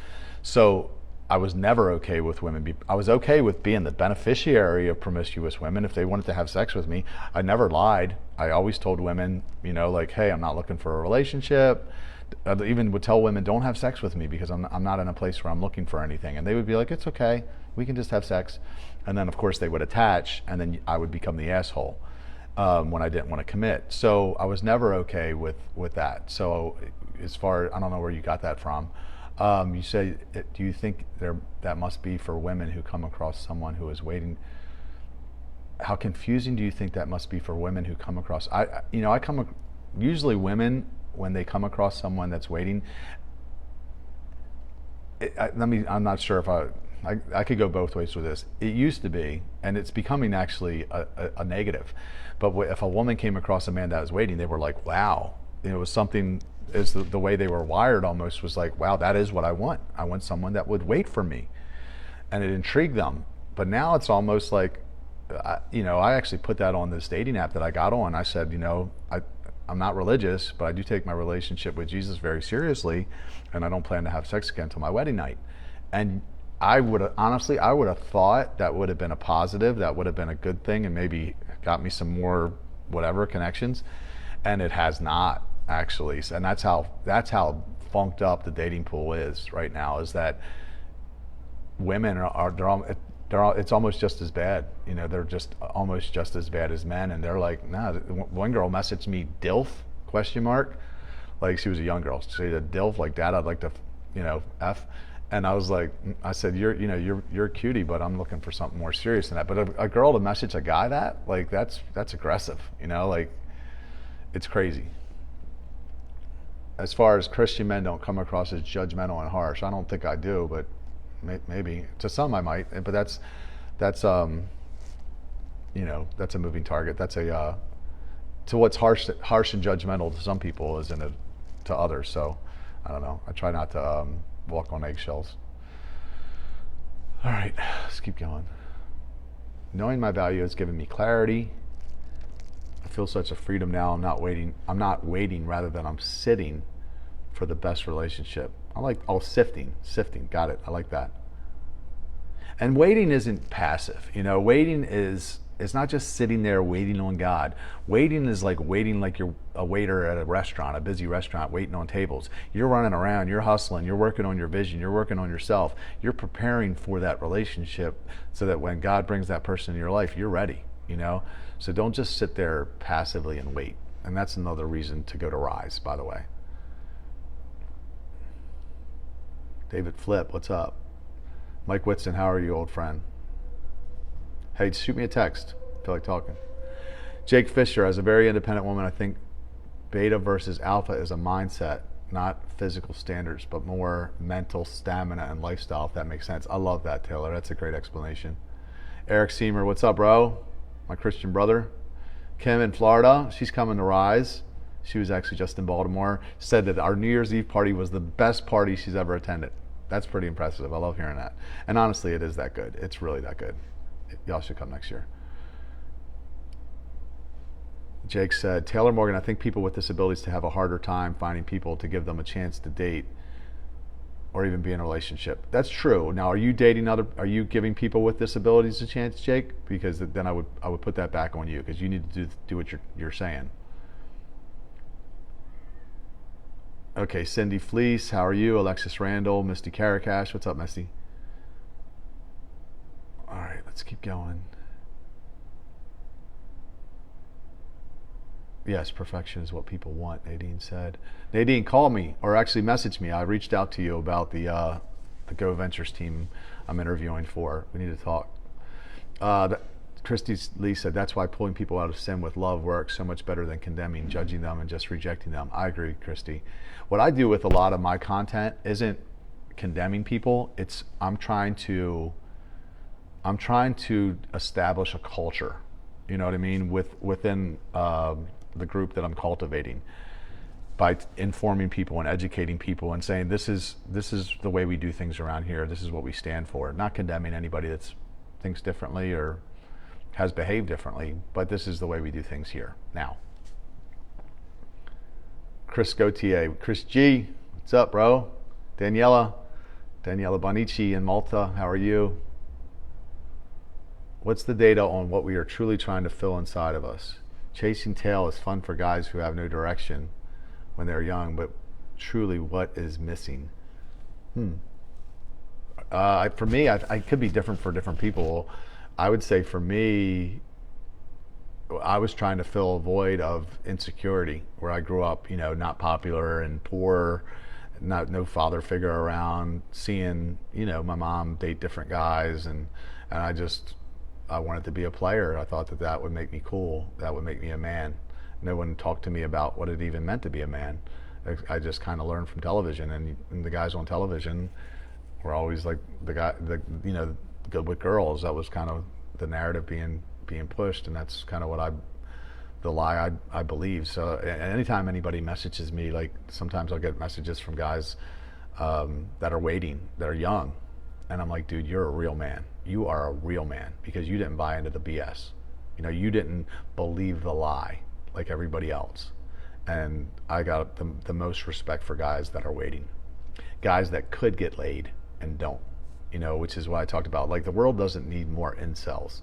S1: So I was never okay with women. I was okay with being the beneficiary of promiscuous women. If they wanted to have sex with me, I never lied. I always told women, you know, like, hey, I'm not looking for a relationship. I even would tell women, don't have sex with me because I'm not in a place where I'm looking for anything. And they would be like, it's okay, we can just have sex. And then of course they would attach, and then I would become the asshole when I didn't want to commit. So I was never okay with that. So as far, I don't know where you got that from. You say, do you think that must be for women who come across someone who is waiting? How confusing do you think that must be for women who come across? Usually women, when they come across someone that's waiting, I'm not sure if I could go both ways with this. It used to be, and it's becoming actually a negative. But if a woman came across a man that was waiting, they were like, wow, it was something. Is the way they were wired almost was like, wow, that is what I want. I want someone that would wait for me, and it intrigued them. But now it's almost like, I actually put that on this dating app that I got on. I said, I'm not religious, but I do take my relationship with Jesus very seriously, and I don't plan to have sex again until my wedding night. And I would have thought that would have been a positive, that would have been a good thing, and maybe got me some more whatever connections, and it has not. Actually, and that's how funked up the dating pool is right now. Is that women it's almost just as bad. They're just almost just as bad as men, and they're like, nah. One girl messaged me DILF ? Like she was a young girl. She said DILF, like Dad, I'd like to, F. And I was like, I said, you're a cutie, but I'm looking for something more serious than that. But a girl to message a guy that, like, that's aggressive. Like, it's crazy. As far as Christian men don't come across as judgmental and harsh, I don't think I do, but maybe to some I might. But that's that's a moving target. That's to what's harsh and judgmental to some people isn't it to others. So I don't know. I try not to walk on eggshells. All right, let's keep going. Knowing my value has given me clarity. I feel such a freedom now. I'm not waiting rather than I'm sitting for the best relationship. Sifting. Got it. I like that. And waiting isn't passive. Waiting is, it's not just sitting there waiting on God. Waiting is like waiting like you're a waiter at a restaurant, a busy restaurant, waiting on tables. You're running around, you're hustling, you're working on your vision, you're working on yourself. You're preparing for that relationship so that when God brings that person in your life, you're ready, So don't just sit there passively and wait. And that's another reason to go to Rise, by the way. David Flip, what's up? Mike Whitson, how are you, old friend? Hey, shoot me a text. I feel like talking. Jake Fisher, as a very independent woman, I think beta versus alpha is a mindset, not physical standards, but more mental stamina and lifestyle, if that makes sense. I love that, Taylor. That's a great explanation. Eric Seamer, what's up, bro? My Christian brother. Kim in Florida, she's coming to Rise. She was actually just in Baltimore. Said that our New Year's Eve party was the best party she's ever attended. That's pretty impressive. I love hearing that. And honestly, it is that good. It's really that good. Y'all should come next year. Jake said, Taylor Morgan, I think people with disabilities to have a harder time finding people to give them a chance to date or even be in a relationship. That's true. Now, are you giving people with disabilities a chance, Jake? Because then I would put that back on you, because you need to do what you're saying. Okay, Cindy Fleece, how are you? Alexis Randall, Misty Karakash, what's up, Misty? All right, let's keep going. Yes, perfection is what people want, Nadine said. Nadine, call me, or actually message me. I reached out to you about the Go Ventures team I'm interviewing for. We need to talk. Christy Lee said, that's why pulling people out of sin with love works so much better than condemning, judging them, and just rejecting them. I agree, Christy. What I do with a lot of my content isn't condemning people. I'm trying to establish a culture. You know what I mean? Within the group that I'm cultivating, by informing people and educating people and saying this is the way we do things around here. This is what we stand for. Not condemning anybody that thinks differently or has behaved differently, but this is the way we do things here now. Chris Gautier, Chris G, what's up, bro? Daniela Bonici in Malta, how are you? What's the data on what we are truly trying to fill inside of us? Chasing tail is fun for guys who have no direction when they're young, but truly what is missing? For me, I could be different for different people. I would say for me, I was trying to fill a void of insecurity where I grew up, not popular and poor, no father figure around, seeing, my mom date different guys, and I wanted to be a player. I thought that would make me cool. That would make me a man. No one talked to me about what it even meant to be a man. I just kind of learned from television, and the guys on television were always like good with girls. That was kind of the narrative being pushed, and that's kind of the lie I believe. So anytime anybody messages me, like sometimes I'll get messages from guys that are waiting, that are young, and I'm like, dude, you're a real man. You are a real man because you didn't buy into the BS. You didn't believe the lie like everybody else. And I got the most respect for guys that are waiting, guys that could get laid and don't, which is what I talked about. Like, the world doesn't need more incels.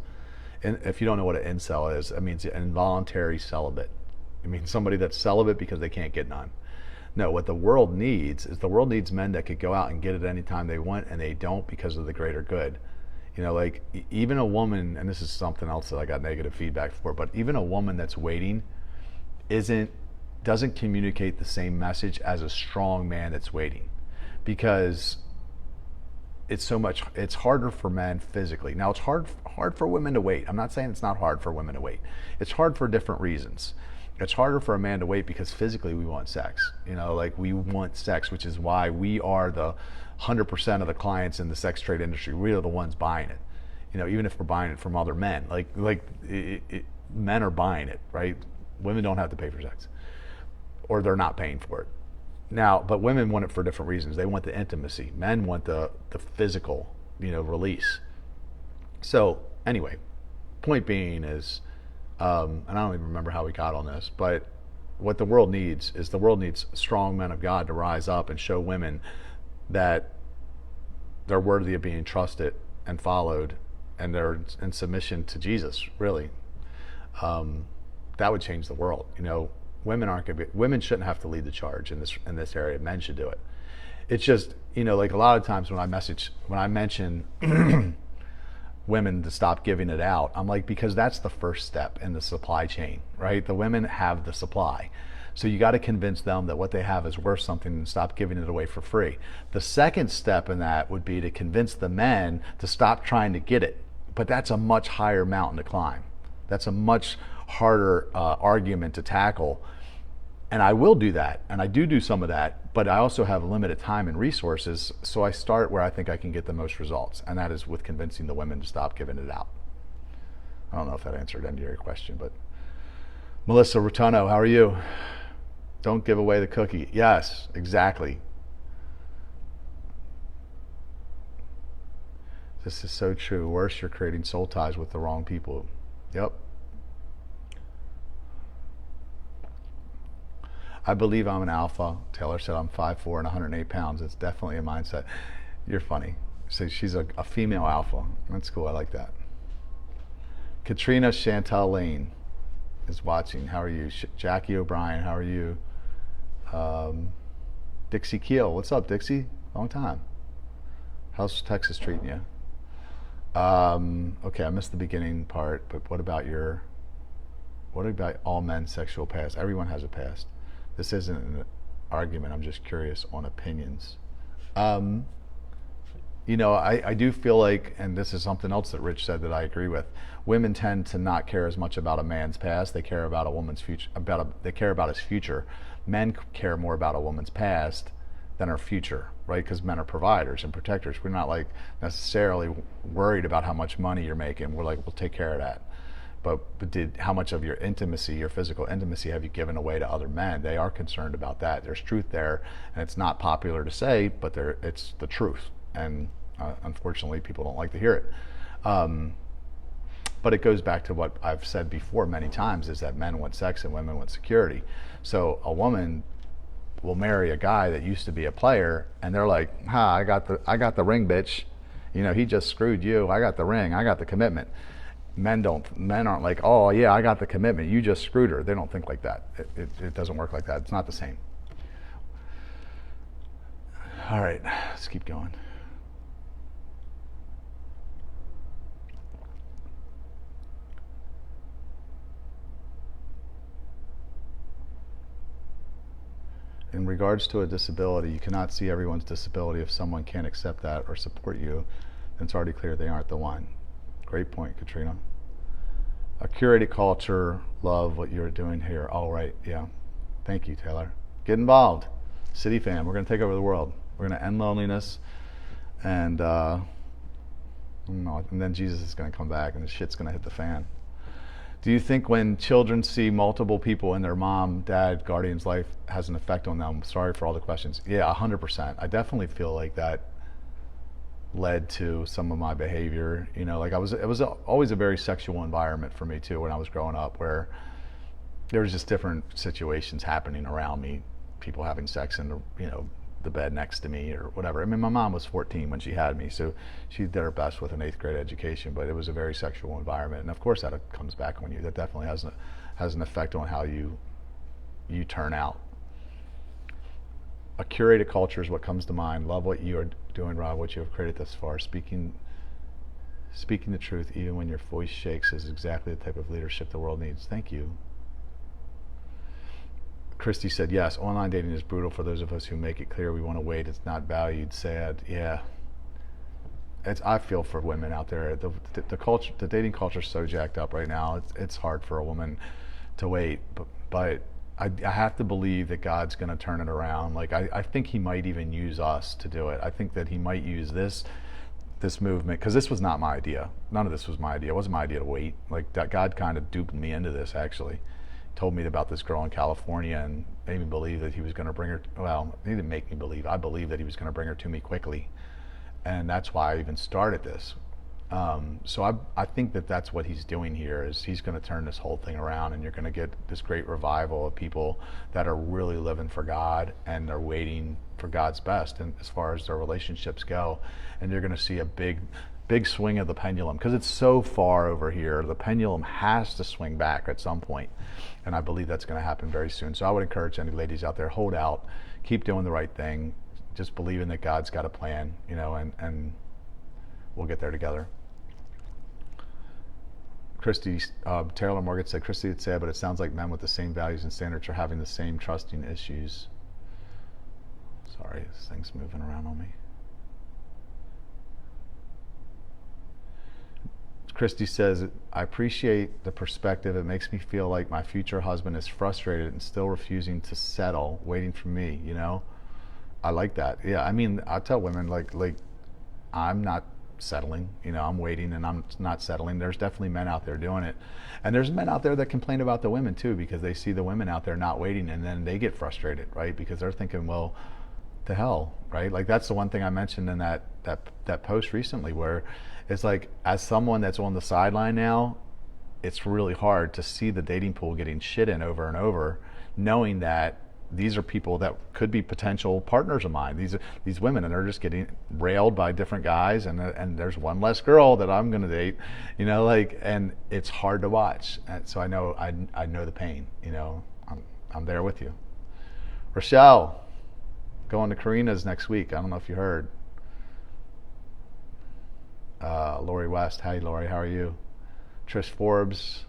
S1: And if you don't know what an incel is, it means involuntary celibate. It means somebody that's celibate because they can't get none. No, what the world needs is men that could go out and get it anytime they want, and they don't because of the greater good. Like even a woman, and this is something else that I got negative feedback for, but even a woman that's waiting doesn't communicate the same message as a strong man that's waiting, because it's harder for men physically. Now, it's hard for women to wait. I'm not saying it's not hard for women to wait. It's hard for different reasons. It's harder for a man to wait because physically we want sex. Like we want sex, which is why we are the 100% of the clients in the sex trade industry. We are the ones buying it. Even if we're buying it from other men, men are buying it, right? Women don't have to pay for sex, or they're not paying for it. Now, but women want it for different reasons. They want the intimacy. Men want the physical, release. So anyway, point being is, and I don't even remember how we got on this, but what the world needs strong men of God to rise up and show women that they're worthy of being trusted and followed, and they're in submission to Jesus, really. That would change the world. Women shouldn't have to lead the charge in this area. Men should do it. It's just, like a lot of times when I mention women to stop giving it out, I'm like, because that's the first step in the supply chain, right? The women have the supply. So you got to convince them that what they have is worth something and stop giving it away for free. The second step in that would be to convince the men to stop trying to get it. But that's a much higher mountain to climb. That's a much harder argument to tackle. And I will do that, and I do some of that, but I also have limited time and resources, so I start where I think I can get the most results, and that is with convincing the women to stop giving it out. I don't know if that answered any of your question, but Melissa Rotuno, how are you? Don't give away the cookie. Yes, exactly. This is so true. Worse, you're creating soul ties with the wrong people. Yep. I believe I'm an alpha. Taylor said I'm 5'4" and 108 pounds. It's definitely a mindset. You're funny. So she's a female alpha. That's cool. I like that. Katrina Chantal Lane is watching. How are you? Jackie O'Brien, how are you? Dixie Keel, what's up, Dixie? Long time. How's Texas treating you? Okay, I missed the beginning part, but what about all men's sexual past? Everyone has a past. This isn't an argument. I'm just curious on opinions. I do feel like, and this is something else that Rich said that I agree with, women tend to not care as much about a man's past. They care about a woman's future. They care about his future. Men care more about a woman's past than her future, right? Because men are providers and protectors. We're not like necessarily worried about how much money you're making. We're like, we'll take care of that. But how much of your intimacy, your physical intimacy, have you given away to other men? They are concerned about that. There's truth there, and it's not popular to say, but it's the truth. And unfortunately, people don't like to hear it. But it goes back to what I've said before many times, is that men want sex and women want security. So a woman will marry a guy that used to be a player, and they're like, I got the ring, bitch. He just screwed you. I got the ring. I got the commitment. Men aren't like, oh yeah, I got the commitment. You just screwed her. They don't think like that. It doesn't work like that. It's not the same. All right, let's keep going. In regards to a disability, you cannot see everyone's disability. If someone can't accept that or support you, then it's already clear they aren't the one. Great point, Katrina. A curated culture, love what you're doing here. All right, yeah. Thank you, Taylor. Get involved. City fam, we're going to take over the world. We're going to end loneliness, and then Jesus is going to come back and the shit's going to hit the fan. Do you think when children see multiple people in their mom, dad, guardian's life has an effect on them? Sorry for all the questions. Yeah, 100%. I definitely feel like that led to some of my behavior. It was always a very sexual environment for me too when I was growing up, where there was just different situations happening around me, people having sex in the bed next to me or whatever. I mean, my mom was 14 when she had me, so she did her best with an 8th grade education, but it was a very sexual environment, and of course that comes back on you. That definitely has an effect on how you turn out. A curated culture is what comes to mind. Love what you are doing, Rob, what you have created thus far. Speaking the truth even when your voice shakes is exactly the type of leadership the world needs. Thank you. Christy said, yes, online dating is brutal for those of us who make it clear we want to wait. It's not valued. Sad. Yeah. I feel for women out there. The dating culture is so jacked up right now. It's hard for a woman to wait. But I have to believe that God's going to turn it around. Like, I think he might even use us to do it. I think that he might use this movement, because this was not my idea. None of this was my idea. It wasn't my idea to wait. Like, that God kind of duped me into this, actually. Told me about this girl in California and made me believe that he was going to bring her. Well, he didn't make me believe. I believed that he was going to bring her to me quickly, and that's why I even started this. So I think that that's what he's doing here, is he's going to turn this whole thing around, and you're going to get this great revival of people that are really living for God and they're waiting for God's best, and as far as their relationships go, and you're going to see a big swing of the pendulum, because it's so far over here. The pendulum has to swing back at some point, and I believe that's going to happen very soon. So I would encourage any ladies out there, hold out, keep doing the right thing, just believing that God's got a plan, and we'll get there together. Christy, Taylor Morgan said, Christy, it's sad, but it sounds like men with the same values and standards are having the same trusting issues. Sorry, this thing's moving around on me. Christy says, I appreciate the perspective. It makes me feel like my future husband is frustrated and still refusing to settle, waiting for me, I like that. Yeah, I mean, I tell women, like I'm not settling, I'm waiting and I'm not settling. There's definitely men out there doing it. And there's men out there that complain about the women too, because they see the women out there not waiting, and then they get frustrated, right? Because they're thinking, well, the hell, right? Like, that's the one thing I mentioned in that post recently, where it's like, as someone that's on the sideline now, it's really hard to see the dating pool getting shit in over and over, knowing that these are people that could be potential partners of mine. These women, and they're just getting railed by different guys, and there's one less girl that I'm going to date, and it's hard to watch. And so I know the pain. I'm there with you. Rochelle, going to Karina's next week. I don't know if you heard. Lori West, hey Lori, how are you? Trish Forbes.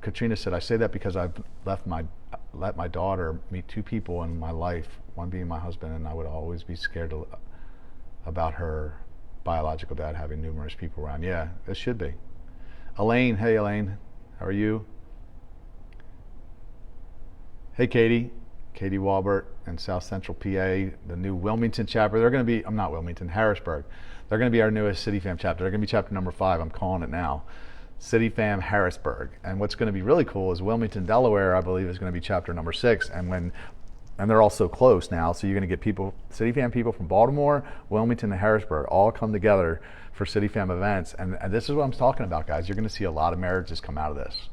S1: Katrina said, I say that because I've let my daughter meet two people in my life, one being my husband, and I would always be scared about her biological dad having numerous people around. Yeah, it should be. Elaine, hey Elaine, how are you? Hey Katie Walbert in South Central PA, the new Wilmington chapter. They're going to be, I'm not Wilmington, Harrisburg. They're going to be our newest City Fam chapter. They're going to be chapter number 5. I'm calling it now. City Fam Harrisburg. And what's going to be really cool is Wilmington, Delaware, I believe, is going to be chapter number 6. And they're all so close now, so you're going to get City Fam people from Baltimore, Wilmington, and Harrisburg all come together for City Fam events. And this is what I'm talking about, guys. You're going to see a lot of marriages come out of this.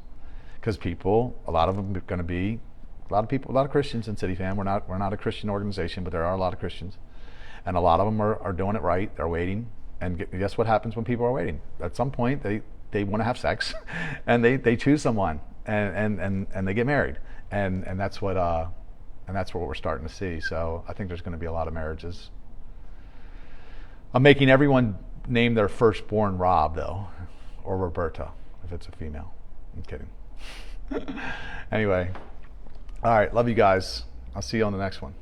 S1: Because a lot of them are going to be, a lot of Christians in City Fam. We're not a Christian organization, but there are a lot of Christians. And a lot of them are doing it right. They're waiting. And guess what happens when people are waiting? At some point, they want to have sex, and they choose someone, and they get married, and that's what we're starting to see. So I think there's going to be a lot of marriages. I'm making everyone name their firstborn Rob though, or Roberta if it's a female. I'm kidding. Anyway, all right, love you guys. I'll see you on the next one.